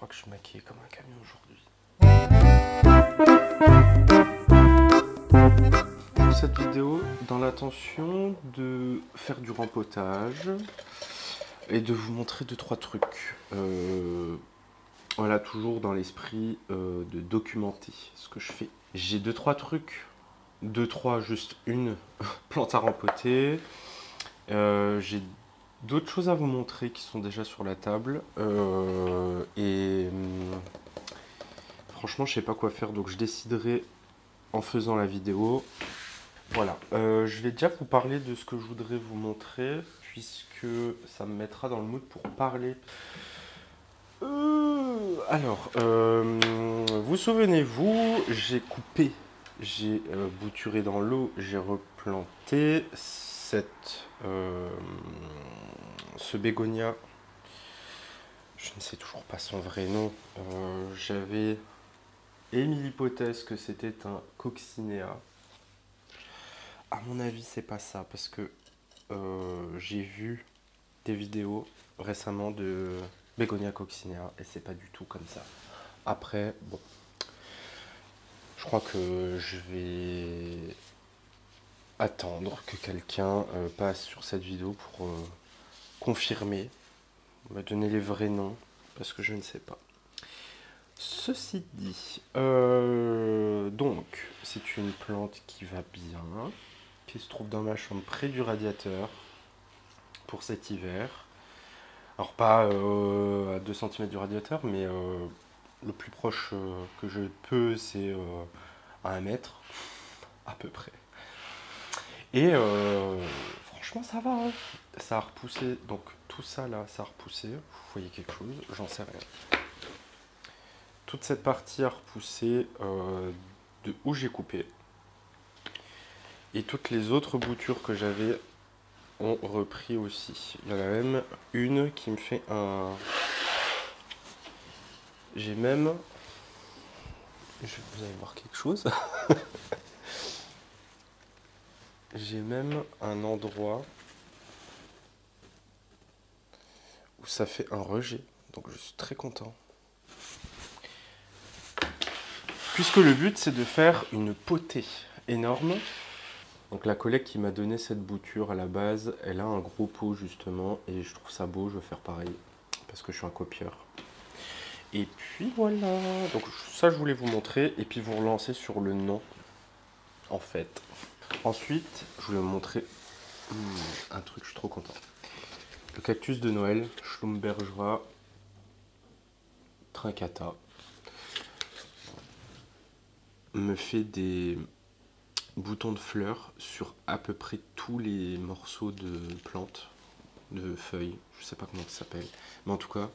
crois que je suis maquillée comme un camion aujourd'hui. Cette vidéo dans l'intention de faire du rempotage et de vous montrer 2-3 trucs. Voilà, toujours dans l'esprit de documenter ce que je fais. J'ai 2-3 trucs, 2-3, juste une plante à rempoter. J'ai d'autres choses à vous montrer qui sont déjà sur la table. Franchement, je sais pas quoi faire, donc je déciderai en faisant la vidéo. Voilà, je vais déjà vous parler de ce que je voudrais vous montrer, puisque ça me mettra dans le mood pour parler. Vous souvenez-vous, j'ai coupé, j'ai bouturé dans l'eau, j'ai replanté ce bégonia. Je ne sais toujours pas son vrai nom. J'avais émis l'hypothèse que c'était un coccinea. À mon avis, c'est pas ça, parce que j'ai vu des vidéos récemment de bégonia coccinea et c'est pas du tout comme ça. Après, bon, je crois que je vais attendre que quelqu'un passe sur cette vidéo pour confirmer, me donner les vrais noms, parce que je ne sais pas. Ceci dit, donc, c'est une plante qui va bien, qui se trouve dans ma chambre près du radiateur pour cet hiver. Alors pas à 2 cm du radiateur, mais le plus proche que je peux, c'est à 1 mètre, à peu près. Et franchement, ça va, hein. Ça a repoussé, donc tout ça là, ça a repoussé. Vous voyez quelque chose, j'en sais rien. Toute cette partie a repoussé de où j'ai coupé. Et toutes les autres boutures que j'avais ont repris aussi. Il y en a même une qui me fait un... J'ai même... Vous allez voir quelque chose. J'ai même un endroit où ça fait un rejet. Donc je suis très content. Puisque le but c'est de faire une potée énorme. Donc la collègue qui m'a donné cette bouture à la base, elle a un gros pot justement. Et je trouve ça beau, je vais faire pareil. Parce que je suis un copieur. Et puis voilà. Donc ça je voulais vous montrer. Et puis vous relancer sur le nom. En fait. Ensuite, je voulais vous montrer un truc, je suis trop content. Le cactus de Noël, Schlumbergera trincata, me fait des boutons de fleurs sur à peu près tous les morceaux de plantes, de feuilles, je sais pas comment ça s'appelle. Mais en tout cas,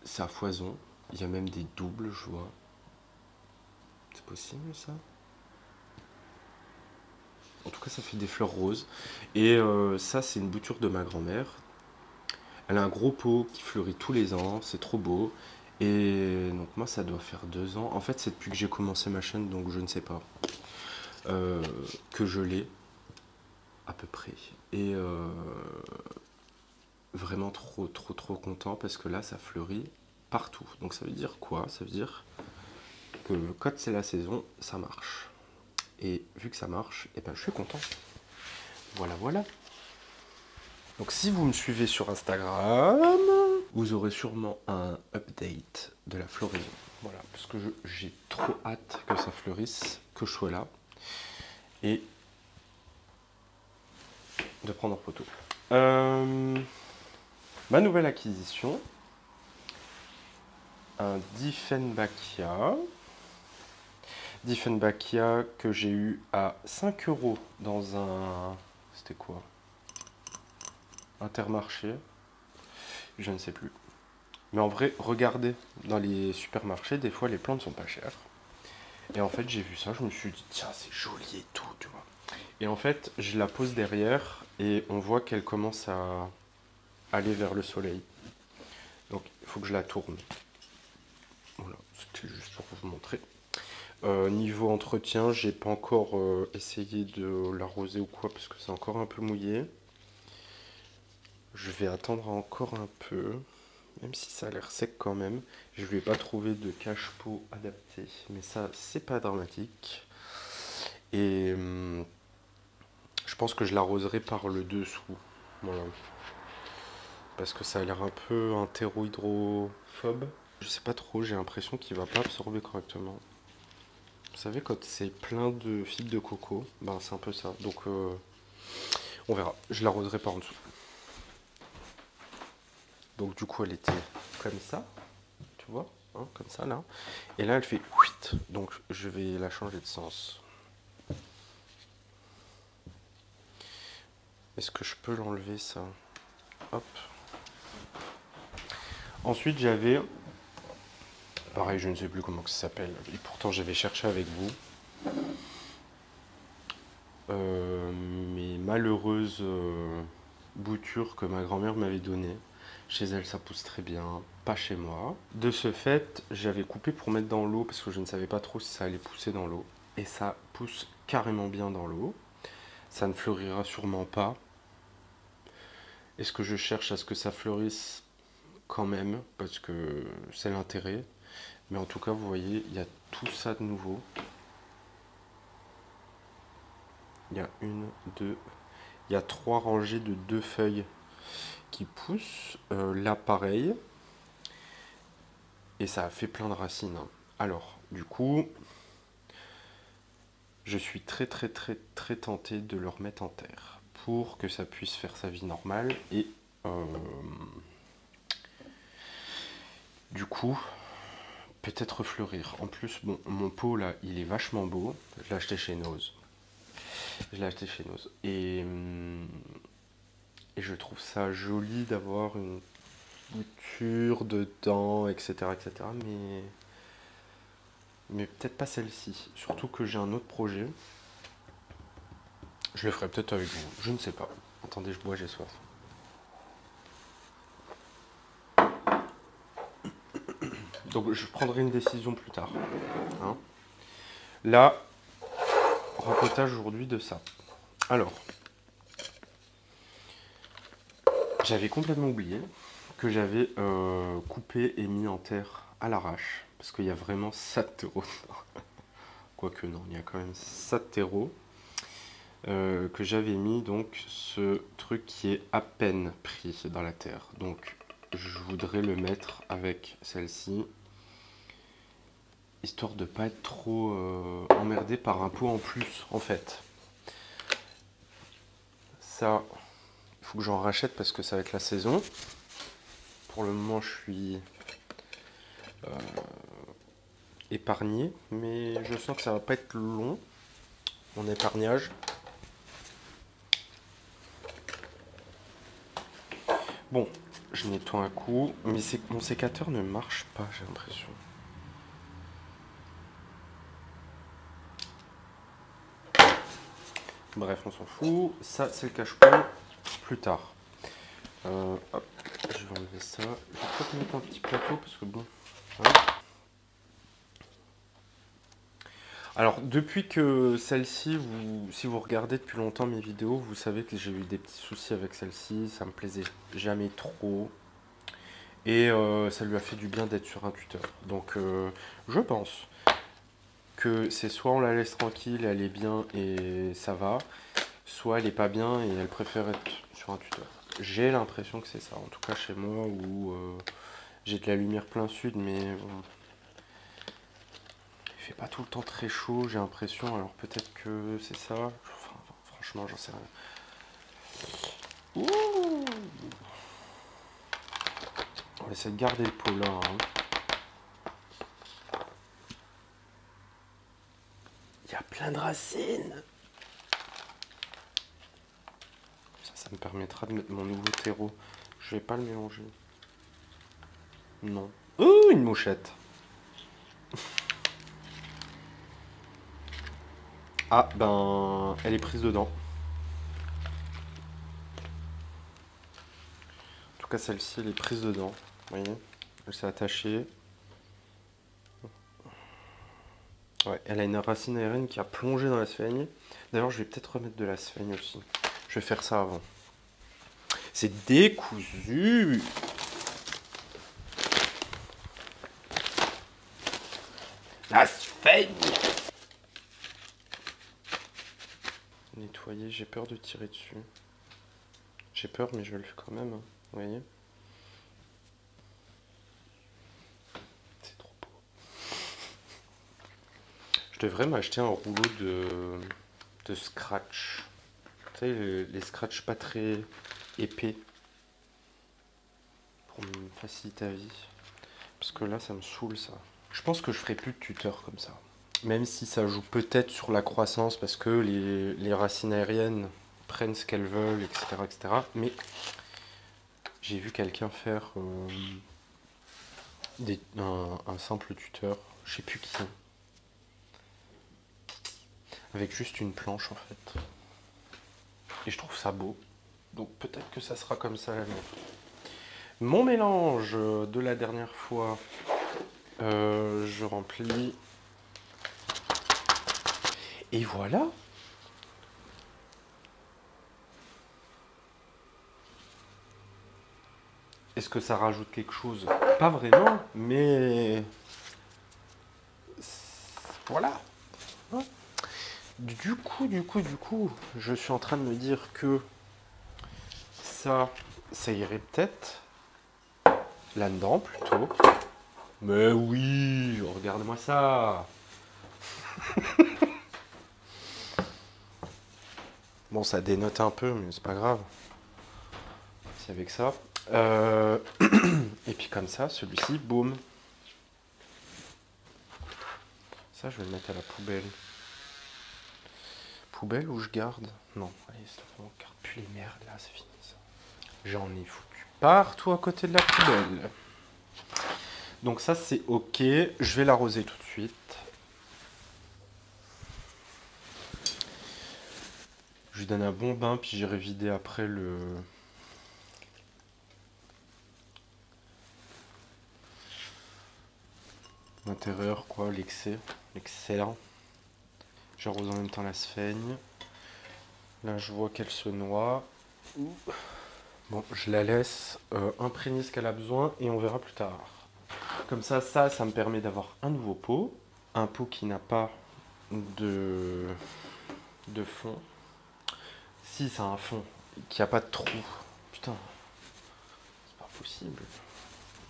c'est à foison. Il y a même des doubles, je vois. C'est possible ça? En tout cas, ça fait des fleurs roses. Et ça, c'est une bouture de ma grand-mère. Elle a un gros pot qui fleurit tous les ans, c'est trop beau. Et donc moi, ça doit faire 2 ans. En fait, c'est depuis que j'ai commencé ma chaîne, donc je ne sais pas. Que je l'ai, à peu près. Et vraiment trop content parce que là, ça fleurit partout. Donc ça veut dire quoi? Ça veut dire que quand c'est la saison, ça marche. Et vu que ça marche, et ben, je suis content. Voilà, voilà. Donc si vous me suivez sur Instagram, vous aurez sûrement un update de la floraison. Voilà, parce que j'ai trop hâte que ça fleurisse, que je sois là. Et de prendre en photo. Ma nouvelle acquisition, un Dieffenbachia. Dieffenbachia que j'ai eu à 5 € dans un... C'était quoi? Intermarché. Je ne sais plus. Mais en vrai, regardez dans les supermarchés, des fois les plantes sont pas chères. Et en fait, j'ai vu ça, je me suis dit, tiens, c'est joli et tout, tu vois. Et en fait, je la pose derrière et on voit qu'elle commence à aller vers le soleil. Donc, il faut que je la tourne. Voilà, c'était juste pour vous montrer. Niveau entretien, j'ai pas encore essayé de l'arroser ou quoi, parce que c'est encore un peu mouillé. Je vais attendre encore un peu. même si ça a l'air sec quand même. Je ne lui ai pas trouvé de cache-pot adapté, mais ça, c'est pas dramatique. Et je pense que je l'arroserai par le dessous. Voilà. Parce que ça a l'air un peu un terreau hydrophobe. Je sais pas trop, j'ai l'impression qu'il va pas absorber correctement. Vous savez, quand c'est plein de fibres de coco, ben c'est un peu ça. Donc on verra. Je l'arroserai par en dessous. Donc du coup, elle était comme ça, tu vois, hein, comme ça là. Et là, elle fait huit. Donc je vais la changer de sens. Est-ce que je peux l'enlever ça? Hop. Ensuite, j'avais, pareil, je ne sais plus comment ça s'appelle. Et pourtant, j'avais cherché avec vous. Mes malheureuses boutures que ma grand-mère m'avait données. Chez elle, ça pousse très bien, pas chez moi. De ce fait, j'avais coupé pour mettre dans l'eau parce que je ne savais pas trop si ça allait pousser dans l'eau. Et ça pousse carrément bien dans l'eau. Ça ne fleurira sûrement pas. Est-ce que je cherche à ce que ça fleurisse quand même? Parce que c'est l'intérêt. Mais en tout cas, vous voyez, il y a tout ça de nouveau. Il y a une, deux, il y a 3 rangées de 2 feuilles qui poussent. Là, pareil. Et ça a fait plein de racines. Alors, du coup, je suis très très très très tenté de le remettre en terre pour que ça puisse faire sa vie normale et du coup peut-être fleurir. En plus, bon, mon pot là, il est vachement beau. Je l'ai acheté chez Nose. Et je trouve ça joli d'avoir une bouture dedans, etc., etc. Mais peut-être pas celle-ci. Surtout que j'ai un autre projet. Je le ferai peut-être avec vous. Je ne sais pas. Attendez, je bois, j'ai soif. Donc je prendrai une décision plus tard. Hein. Là, rempotage aujourd'hui de ça. Alors, j'avais complètement oublié que j'avais coupé et mis en terre à l'arrache. Parce qu'il y a vraiment ça de terreau. Quoique non, il y a quand même ça de terreau. Que j'avais mis donc ce truc qui est à peine pris dans la terre. Donc je voudrais le mettre avec celle-ci, histoire de pas être trop emmerdé par un pot en plus en fait. Ça, il faut que j'en rachète parce que ça va être la saison. Pour le moment je suis épargné, mais je sens que ça va pas être long, mon épargnage. Bon, je nettoie un coup, mais mon sécateur ne marche pas, j'ai l'impression. Bref, on s'en fout. Ça, c'est le cache-pot plus tard. Hop, je vais enlever ça. Je vais peut-être mettre un petit plateau parce que bon. Hein. Alors, depuis que celle-ci, si vous regardez depuis longtemps mes vidéos, vous savez que j'ai eu des petits soucis avec celle-ci. Ça me plaisait jamais trop. Et ça lui a fait du bien d'être sur un tuteur. Donc, je pense que c'est soit on la laisse tranquille, elle est bien et ça va, soit elle est pas bien et elle préfère être sur un tuteur. J'ai l'impression que c'est ça, en tout cas chez moi où j'ai de la lumière plein sud, mais bon, il fait pas tout le temps très chaud, j'ai l'impression, alors peut-être que c'est ça. Enfin, franchement, j'en sais rien. Ouh, on va essayer de garder le pot là. Hein. Il y a plein de racines. Ça me permettra de mettre mon nouveau terreau. Je vais pas le mélanger. Non. Oh, une mouchette. Ah, ben, elle est prise dedans. En tout cas, celle-ci, elle est prise dedans. Vous voyez? Elle s'est attachée. Ouais, elle a une racine aérienne qui a plongé dans la sphaigne. D'ailleurs, je vais peut-être remettre de la sphaigne aussi. Je vais faire ça avant. C'est décousu. Ça se fait. Nettoyer, j'ai peur de tirer dessus. J'ai peur, mais je le fais quand même. Vous voyez? C'est trop beau. Je devrais m'acheter un rouleau de scratch. Tu sais, les scratch pas très épais. Pour me faciliter la vie. Parce que là, ça me saoule, ça. Je pense que je ferai plus de tuteur comme ça. Même si ça joue peut-être sur la croissance, parce que les racines aériennes prennent ce qu'elles veulent, etc., etc. Mais j'ai vu quelqu'un faire un simple tuteur, je sais plus qui, avec juste une planche en fait. Et je trouve ça beau. Donc peut-être que ça sera comme ça à l'avenir. Mon mélange de la dernière fois, je remplis. Et voilà. Est-ce que ça rajoute quelque chose? Pas vraiment, mais voilà. Du coup, je suis en train de me dire que ça irait peut-être là-dedans plutôt. Mais oui, regarde-moi ça. Bon, ça dénote un peu, mais c'est pas grave. C'est avec ça. Et puis comme ça, celui-ci, boum. Ça, je vais le mettre à la poubelle. Poubelle où je garde? Non, allez, s'il te plaît, on garde plus les merdes là, c'est fini ça. J'en ai foutu partout à côté de la poubelle. Donc ça, c'est ok. Je vais l'arroser tout de suite. Je lui donne un bon bain, puis j'irai vider après l'intérieur, quoi, l'excellent. J'arrose en même temps la sphaigne. Là, je vois qu'elle se noie. Bon, je la laisse imprégner ce qu'elle a besoin et on verra plus tard. Comme ça me permet d'avoir un nouveau pot. Un pot qui n'a pas de fond. Si, ça a un fond, qui n'a pas de trou. Putain, c'est pas possible.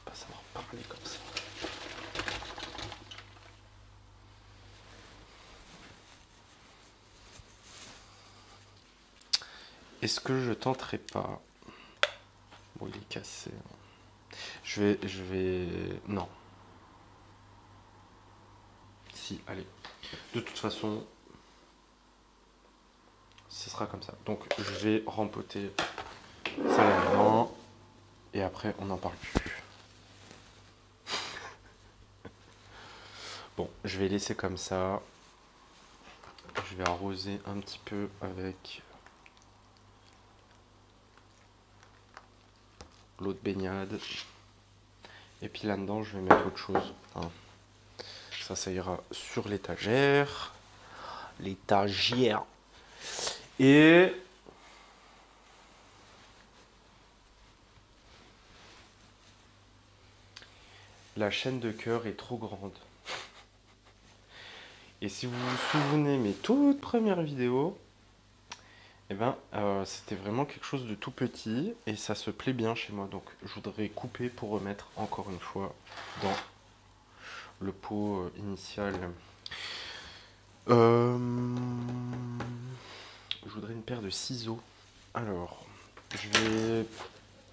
Pas savoir parler comme ça. Est-ce que je tenterai pas? Bon, il est cassé. Je vais... Non. Si, allez. De toute façon, ce sera comme ça. Donc, je vais rempoter ça là-dedans. Et après, on n'en parle plus. Bon, je vais laisser comme ça. Je vais arroser un petit peu avec l'eau de baignade. Et puis là-dedans, je vais mettre autre chose. Hein. Ça ira sur l'étagère. L'étagère. Et... la chaîne de cœur est trop grande. Et si vous vous souvenez, mes toutes premières vidéos, eh ben, c'était vraiment quelque chose de tout petit et ça se plaît bien chez moi. Donc je voudrais couper pour remettre encore une fois dans le pot initial. Je voudrais une paire de ciseaux. Alors, je vais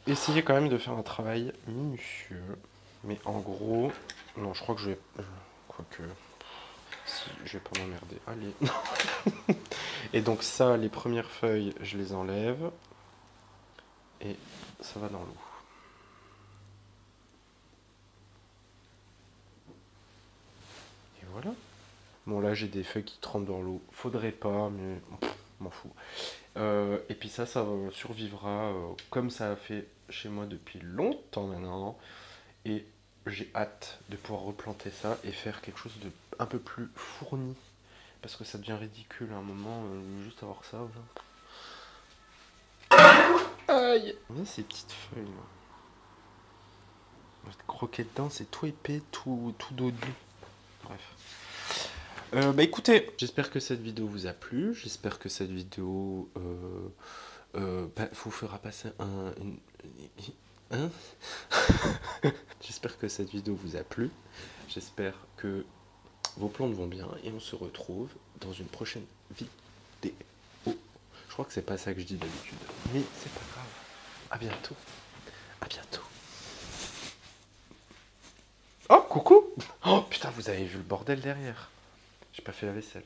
essayer quand même de faire un travail minutieux. Mais en gros, non, je crois que je vais... Quoique... Si, je vais pas m'emmerder. Allez. Et donc ça, les premières feuilles, je les enlève. Et ça va dans l'eau. Et voilà. Bon là, j'ai des feuilles qui trempent dans l'eau. Faudrait pas, mais m'en fous. Et puis ça survivra comme ça a fait chez moi depuis longtemps maintenant. Et j'ai hâte de pouvoir replanter ça et faire quelque chose de un peu plus fourni. Parce que ça devient ridicule à un moment, juste avoir ça. Voilà. Aïe! Regardez ces petites feuilles là. Croquer dedans, c'est tout épais, tout dodu. Bref. Bah écoutez, j'espère que cette vidéo vous a plu. J'espère que cette vidéo vous fera passer J'espère que cette vidéo vous a plu. J'espère que vos plantes vont bien et on se retrouve dans une prochaine vidéo. Je crois que c'est pas ça que je dis d'habitude, mais c'est pas grave. À bientôt. À bientôt. Oh, coucou! Oh putain, vous avez vu le bordel derrière. J'ai pas fait la vaisselle.